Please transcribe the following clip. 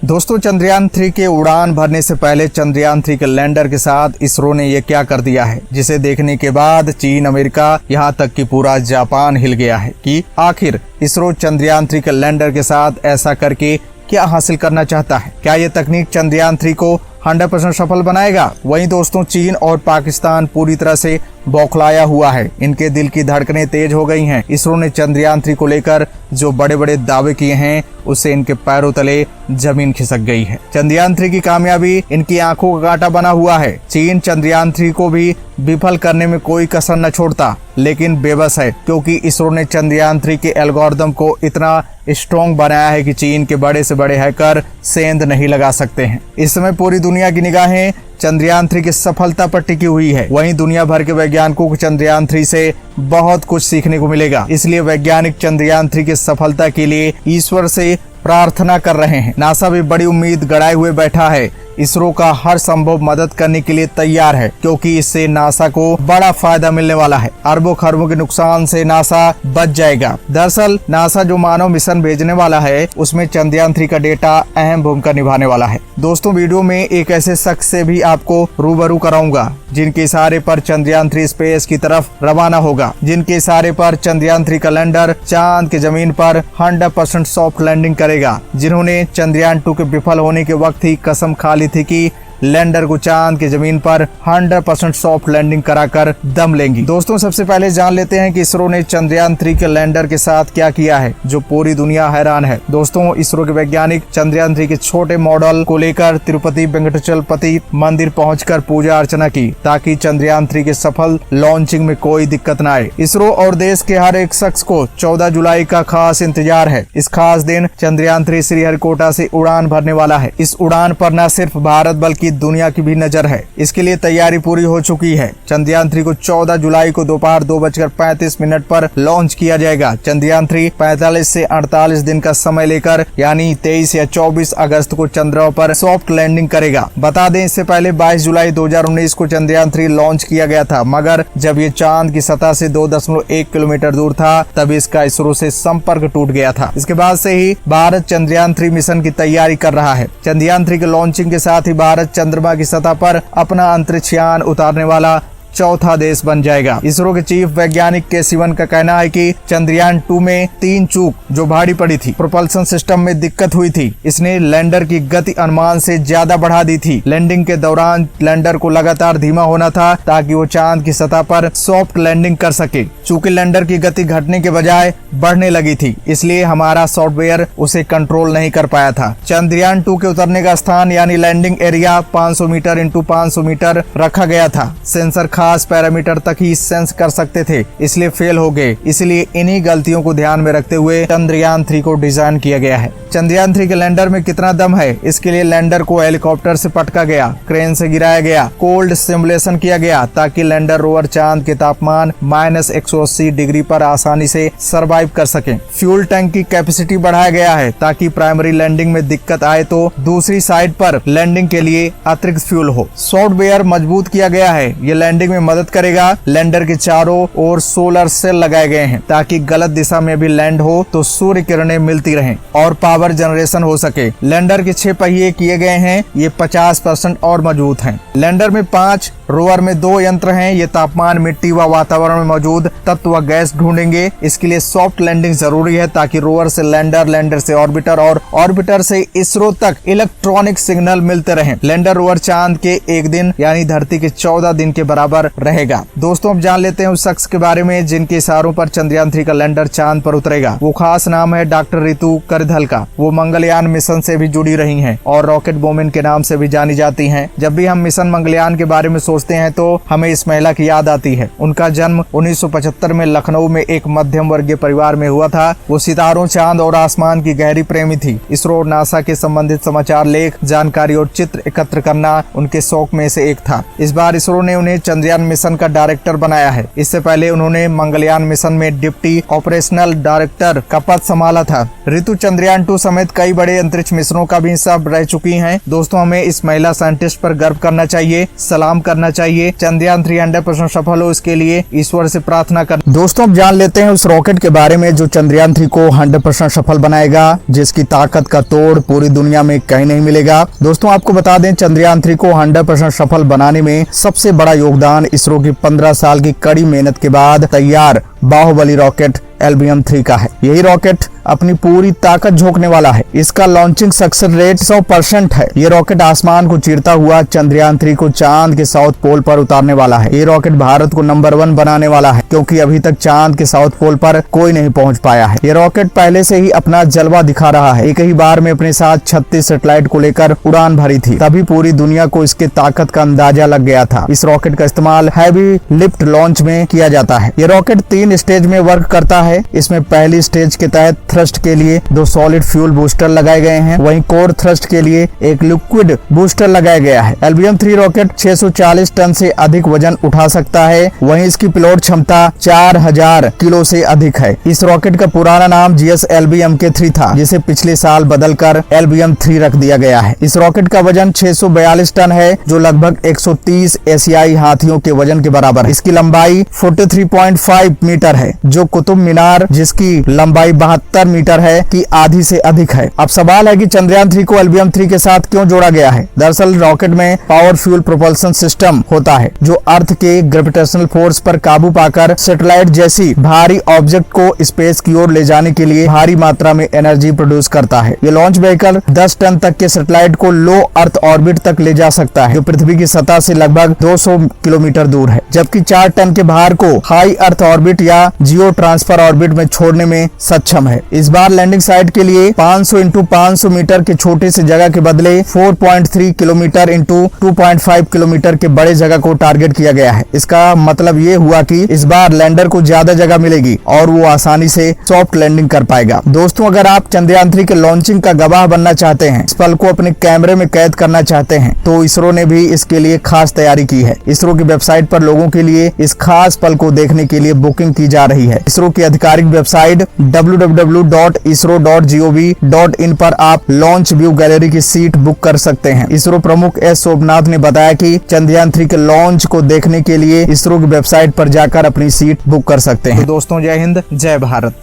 दोस्तों, चंद्रयान-3 के उड़ान भरने से पहले चंद्रयान-3 के लैंडर के साथ इसरो ने ये क्या कर दिया है, जिसे देखने के बाद चीन, अमेरिका, यहाँ तक कि पूरा जापान हिल गया है कि आखिर इसरो चंद्रयान-3 के लैंडर के साथ ऐसा करके क्या हासिल करना चाहता है। क्या ये तकनीक चंद्रयान-3 को 100% सफल बनाएगा? वहीं दोस्तों, चीन और पाकिस्तान पूरी तरह से बौखलाया हुआ है। इनके दिल की धड़कनें तेज हो गई हैं। इसरो ने चंद्रयान-3 को लेकर जो बड़े बड़े दावे किए हैं, उससे इनके पैरों तले जमीन खिसक गई है। चंद्रयान-3 की कामयाबी इनकी आंखों का कांटा बना हुआ है। चीन चंद्रयान-3 को भी विफल करने में कोई कसर न छोड़ता, लेकिन बेबस है, क्योंकि इसरो ने चंद्रयान-3 के एल्गोरिदम को इतना स्ट्रॉन्ग बनाया है कि चीन के बड़े से बड़े हैकर सेंध नहीं लगा सकते हैं। इस समय पूरी दुनिया की निगाहें चंद्रयान-3 की सफलता पर टिकी हुई है। वहीं दुनिया भर के वैज्ञानिकों को चंद्रयान-3 से बहुत कुछ सीखने को मिलेगा। इसलिए वैज्ञानिक चंद्रयान-3 की सफलता के लिए ईश्वर से प्रार्थना कर रहे हैं। नासा भी बड़ी उम्मीद गड़ाए हुए बैठा है। इसरो का हर संभव मदद करने के लिए तैयार है, क्योंकि इससे नासा को बड़ा फायदा मिलने वाला है। अरबों खरबों के नुकसान से नासा बच जाएगा। दरअसल नासा जो मानव मिशन भेजने वाला है, उसमें चंद्रयान-3 का डेटा अहम भूमिका निभाने वाला है। दोस्तों, वीडियो में एक ऐसे शख्स से भी आपको रूबरू कराऊंगा जिनके इशारे पर चंद्रयान-3 स्पेस की तरफ रवाना होगा, जिनके इशारे पर चंद्रयान-3 का लैंडर चांद के जमीन पर 100% सॉफ्ट लैंडिंग करेगा, जिन्होंने चंद्रयान-2 के विफल होने के वक्त ही कसम खा ली थी कि लैंडर को चांद की जमीन पर 100% सॉफ्ट लैंडिंग कराकर दम लेंगी। दोस्तों, सबसे पहले जान लेते हैं कि इसरो ने चंद्रयान-3 के लैंडर के साथ क्या किया है, जो पूरी दुनिया हैरान है। दोस्तों, इसरो के वैज्ञानिक चंद्रयान-3 के छोटे मॉडल को लेकर तिरुपति वेंकटाचलपति मंदिर पहुंचकर पूजा अर्चना की, ताकि चंद्रयान-3 के सफल लॉन्चिंग में कोई दिक्कत न आए। इसरो और देश के हर एक शख्स को 14 जुलाई का खास इंतजार है। इस खास दिन चंद्रयान-3 श्रीहरिकोटा से उड़ान भरने वाला है। इस उड़ान पर न सिर्फ भारत बल्कि दुनिया की भी नजर है। इसके लिए तैयारी पूरी हो चुकी है। चंद्रयान-3 को 14 जुलाई को दोपहर 2:35 पर लॉन्च किया जाएगा। चंद्रयान-3 45 से 48 दिन का समय लेकर यानी 23 या 24 अगस्त को चंद्रमा पर सॉफ्ट लैंडिंग करेगा। बता दें, इससे पहले 22 जुलाई 2019 को चंद्रयान-3 लॉन्च किया गया था, मगर जब ये चांद की सतह से 2.1 किलोमीटर दूर था, तब इसका इसरो से संपर्क टूट गया था। इसके बाद से ही भारत चंद्रयान-3 मिशन की तैयारी कर रहा है। चंद्रयान-3 के लॉन्चिंग के साथ ही भारत चंद्रमा की सतह पर अपना अंतरिक्ष यान उतारने वाला चौथा देश बन जाएगा। इसरो के चीफ वैज्ञानिक के सिवन का कहना है कि चंद्रयान-2 में 3 चूक जो भारी पड़ी थी। प्रोपल्शन सिस्टम में दिक्कत हुई थी। इसने लैंडर की गति अनुमान से ज्यादा बढ़ा दी थी। लैंडिंग के दौरान लैंडर को लगातार धीमा होना था, ताकि वो चांद की सतह पर सॉफ्ट लैंडिंग कर सके। चूंकि लैंडर की गति घटने के बजाय बढ़ने लगी थी, इसलिए हमारा सॉफ्टवेयर उसे कंट्रोल नहीं कर पाया था। चंद्रयान-2 के उतरने का स्थान यानी landing area 500 metre into 500 metre रखा गया था। सेंसर खास पैरामीटर तक ही सेंस कर सकते थे, इसलिए फेल हो गए। इसलिए इन्हीं गलतियों को ध्यान में रखते हुए चंद्रयान-3 को डिजाइन किया गया है। चंद्रयान-3 के लैंडर में कितना दम है, इसके लिए लैंडर को हेलीकॉप्टर से पटका गया, क्रेन से गिराया गया, कोल्ड सिमुलेशन किया गया, ताकि लैंडर रोवर चांद के तापमान -180 डिग्री पर आसानी से सर्वाइव कर सके। फ्यूल टैंक की कैपेसिटी बढ़ाया गया है, ताकि प्राइमरी लैंडिंग में दिक्कत आए तो दूसरी साइड पर लैंडिंग के लिए अतिरिक्त फ्यूल हो। सॉफ्टवेयर मजबूत किया गया है, ये लैंडिंग में मदद करेगा। लैंडर के चारों ओर सोलर सेल लगाए गए हैं, ताकि गलत दिशा में भी लैंड हो तो सूर्य किरणें मिलती रहें और पावर जनरेशन हो सके। लैंडर के 6 पहिए किए गए हैं, ये 50% और मजबूत हैं। लैंडर में 5, रोवर में 2 यंत्र हैं। ये तापमान, मिट्टी व वातावरण में मौजूद तत्व व गैस ढूंढेंगे। इसके लिए सॉफ्ट लैंडिंग जरूरी है, ताकि रोवर से लैंडर, लैंडर से ऑर्बिटर और ऑर्बिटर से इसरो तक इलेक्ट्रॉनिक सिग्नल मिलते रहें। लैंडर रोवर चांद के एक दिन यानी धरती के 14 दिन के बराबर रहेगा। दोस्तों, अब जान लेते हैं उस शख्स के बारे में जिनके इशारों पर चंद्रयान-3 का लैंडर चांद पर उतरेगा। वो खास नाम है डॉक्टर रितु करधल का। वो मंगलयान मिशन से भी जुड़ी रही हैं और रॉकेट वुमेन के नाम से भी जानी जाती हैं। जब भी हम मिशन मंगलयान के बारे में सोचते हैं तो हमें इस महिला की याद आती है। उनका जन्म 1975 में लखनऊ में एक मध्यम वर्गीय परिवार में हुआ था। वो सितारों, चांद और आसमान की गहरी प्रेमी थी। इसरो और नासा के संबंधित समाचार, लेख, जानकारी और चित्र एकत्र करना उनके शौक में से एक था। इस बार इसरो ने उन्हें चंद्रयान चंद्रयान मिशन का डायरेक्टर बनाया है। इससे पहले उन्होंने मंगलयान मिशन में डिप्टी ऑपरेशनल डायरेक्टर का पद संभाला था। रितु चंद्रयान 2 समेत कई बड़े अंतरिक्ष मिशनों का भी हिस्सा रह चुकी हैं। दोस्तों, हमें इस महिला साइंटिस्ट पर गर्व करना चाहिए, सलाम करना चाहिए। चंद्रयान 3 100% सफल हो, इसके लिए ईश्वर से प्रार्थना कर। दोस्तों, अब जान लेते हैं उस रॉकेट के बारे में जो चंद्रयान 3 को 100% सफल बनाएगा, जिसकी ताकत का तोड़ पूरी दुनिया में कहीं नहीं मिलेगा। दोस्तों, आपको बता दें, चंद्रयान 3 को 100% सफल बनाने में सबसे बड़ा योगदान इसरो की 15 साल की कड़ी मेहनत के बाद तैयार बाहुबली रॉकेट LBM 3 का है। यही रॉकेट अपनी पूरी ताकत झोंकने वाला है। इसका लॉन्चिंग सक्सेस रेट 100% है। ये रॉकेट आसमान को चीरता हुआ चंद्रयान 3 को चांद के साउथ पोल पर उतारने वाला है। ये रॉकेट भारत को नंबर 1 बनाने वाला है, क्योंकि अभी तक चांद के साउथ पोल पर कोई नहीं पहुंच पाया है। ये रॉकेट पहले से ही अपना जलवा दिखा रहा है। एक ही बार में अपने साथ 36 सैटेलाइट को लेकर उड़ान भरी थी, तभी पूरी दुनिया को इसके ताकत का अंदाजा लग गया था। इस रॉकेट का इस्तेमाल हैवी लिफ्ट लॉन्च में किया जाता है। ये रॉकेट 3 स्टेज में वर्क करता है। इसमें पहली स्टेज के तहत थ्रस्ट के लिए 2 सॉलिड फ्यूल बूस्टर लगाए गए हैं, वहीं कोर थ्रस्ट के लिए एक लिक्विड बूस्टर लगाया गया है। LBM 3 रॉकेट 640 टन से अधिक वजन उठा सकता है, वहीं इसकी पेलोड क्षमता 4000 किलो से अधिक है। इस रॉकेट का पुराना नाम GS LBMK3 था, जिसे पिछले साल बदलकर LBM 3 रख दिया गया है। इस रॉकेट का वजन 642 टन है, जो लगभग 130 एशियाई हाथियों के वजन के बराबर है। इसकी लंबाई 43.5 मीटर है, जो कुतुब मीनार, जिसकी लंबाई 72 मीटर है, की आधी से अधिक है। अब सवाल है कि चंद्रयान 3 को LBM 3 के साथ क्यों जोड़ा गया है। दरअसल रॉकेट में पावर फ्यूल प्रोपल्सन सिस्टम होता है, जो अर्थ के ग्रेविटेशनल फोर्स पर काबू पाकर सैटेलाइट जैसी भारी ऑब्जेक्ट को स्पेस की ओर ले जाने के लिए भारी मात्रा में एनर्जी प्रोड्यूस करता है। ये लॉन्च व्हीकल 10 टन तक के सैटेलाइट को लो अर्थ ऑर्बिट तक ले जा सकता है, जो पृथ्वी की सतह से लगभग 200 किलोमीटर दूर है, जबकि 4 टन के भार को हाई अर्थ ऑर्बिट या जियो ट्रांसफर ऑर्बिट में छोड़ने में सक्षम है। इस बार लैंडिंग साइट के लिए 500 × 500 मीटर के छोटे से जगह के बदले 4.3 किलोमीटर × 2.5 किलोमीटर के बड़े जगह को टारगेट किया गया है। इसका मतलब ये हुआ कि इस बार लैंडर को ज्यादा जगह मिलेगी और वो आसानी से सॉफ्ट लैंडिंग कर पाएगा। दोस्तों, अगर आप चंद्रयान 3 के लॉन्चिंग का गवाह बनना चाहते हैं, इस पल को अपने कैमरे में कैद करना चाहते हैं, तो इसरो ने भी इसके लिए खास तैयारी की है। इसरो की वेबसाइट पर लोगों के लिए इस खास पल को देखने के लिए बुकिंग की जा रही है। इसरो की आधिकारिक वेबसाइट www.isro.gov.in पर आप लॉन्च व्यू गैलरी की सीट बुक कर सकते हैं। इसरो प्रमुख S शोभनाथ ने बताया कि चंद्रयान 3 के लॉन्च को देखने के लिए इसरो की वेबसाइट पर जाकर अपनी सीट बुक कर सकते हैं। तो दोस्तों, जय हिंद, जय भारत।